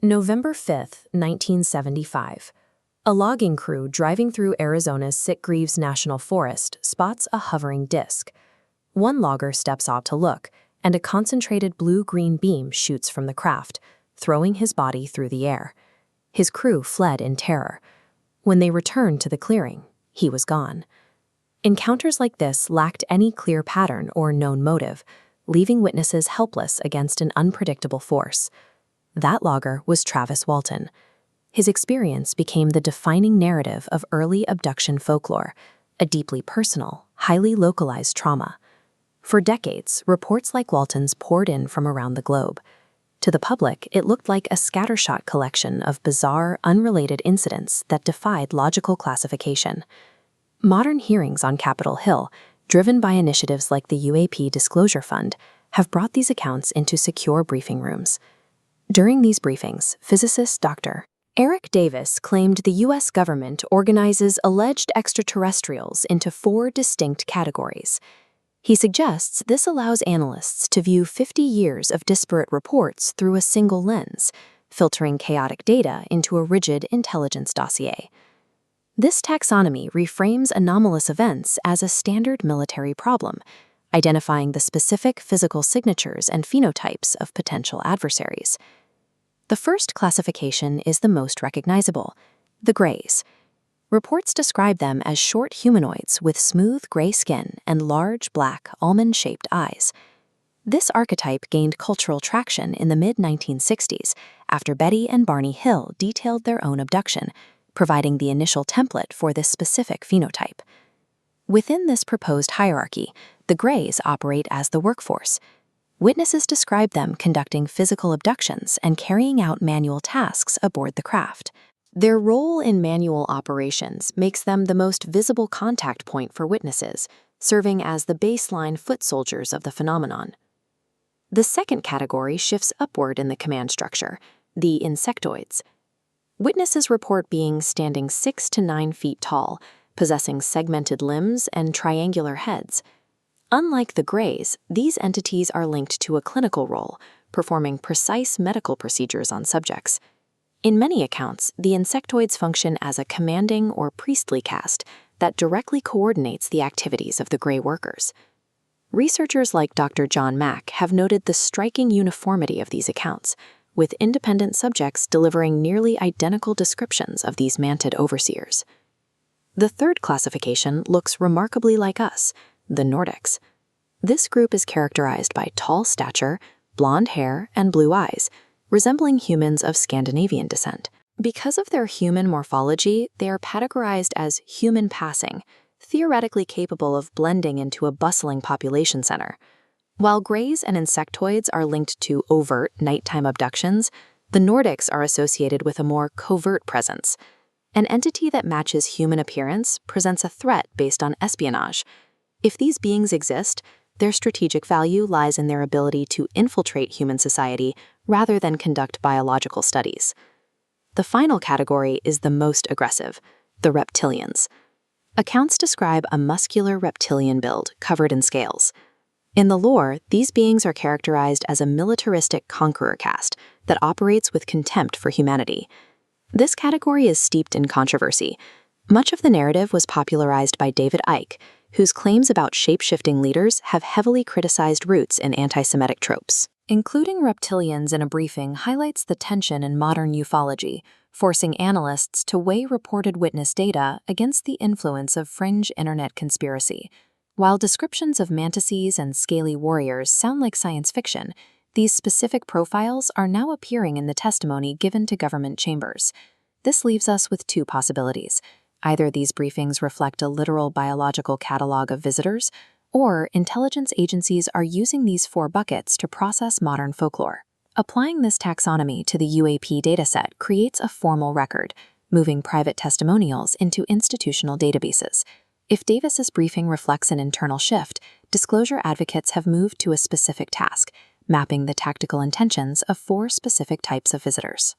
November 5, 1975. A logging crew driving through Arizona's Sitgreaves National Forest spots a hovering disk. One logger steps out to look, and a concentrated blue-green beam shoots from the craft, throwing his body through the air. His crew fled in terror. When they returned to the clearing, he was gone. Encounters like this lacked any clear pattern or known motive, leaving witnesses helpless against an unpredictable force. That logger was Travis Walton. His experience became the defining narrative of early abduction folklore, a deeply personal, highly localized trauma. For decades, reports like Walton's poured in from around the globe. To the public, it looked like a scattershot collection of bizarre, unrelated incidents that defied logical classification. Modern hearings on Capitol Hill, driven by initiatives like the UAP Disclosure Fund, have brought these accounts into secure briefing rooms. During these briefings, physicist Dr. Eric Davis claimed the U.S. government organizes alleged extraterrestrials into 4 distinct categories. He suggests this allows analysts to view 50 years of disparate reports through a single lens, filtering chaotic data into a rigid intelligence dossier. This taxonomy reframes anomalous events as a standard military problem, identifying the specific physical signatures and phenotypes of potential adversaries. The first classification is the most recognizable, the Greys. Reports describe them as short humanoids with smooth gray skin and large, black, almond-shaped eyes. This archetype gained cultural traction in the mid-1960s after Betty and Barney Hill detailed their own abduction, providing the initial template for this specific phenotype. Within this proposed hierarchy, the Greys operate as the workforce. Witnesses describe them conducting physical abductions and carrying out manual tasks aboard the craft. Their role in manual operations makes them the most visible contact point for witnesses, serving as the baseline foot soldiers of the phenomenon. The second category shifts upward in the command structure, the Insectoids. Witnesses report beings standing 6 to 9 feet tall, possessing segmented limbs and triangular heads. Unlike the Greys, these entities are linked to a clinical role, performing precise medical procedures on subjects. In many accounts, the Insectoids function as a commanding or priestly caste that directly coordinates the activities of the Grey workers. Researchers like Dr. John Mack have noted the striking uniformity of these accounts, with independent subjects delivering nearly identical descriptions of these mantid overseers. The third classification looks remarkably like us, the Nordics. This group is characterized by tall stature, blonde hair, and blue eyes, resembling humans of Scandinavian descent. Because of their human morphology, they are categorized as human passing, theoretically capable of blending into a bustling population center. While Greys and Insectoids are linked to overt nighttime abductions, the Nordics are associated with a more covert presence. An entity that matches human appearance presents a threat based on espionage. If these beings exist, their strategic value lies in their ability to infiltrate human society rather than conduct biological studies. The final category is the most aggressive, the Reptilians. Accounts describe a muscular reptilian build covered in scales. In the lore, these beings are characterized as a militaristic conqueror caste that operates with contempt for humanity. This category is steeped in controversy. Much of the narrative was popularized by David Icke, whose claims about shape-shifting leaders have heavily criticized roots in anti-Semitic tropes. Including reptilians in a briefing highlights the tension in modern ufology, forcing analysts to weigh reported witness data against the influence of fringe internet conspiracy. While descriptions of mantises and scaly warriors sound like science fiction, these specific profiles are now appearing in the testimony given to government chambers. This leaves us with 2 possibilities. Either these briefings reflect a literal biological catalog of visitors, or intelligence agencies are using these 4 buckets to process modern folklore. Applying this taxonomy to the UAP dataset creates a formal record, moving private testimonials into institutional databases. If Davis's briefing reflects an internal shift, disclosure advocates have moved to a specific task, mapping the tactical intentions of 4 specific types of visitors.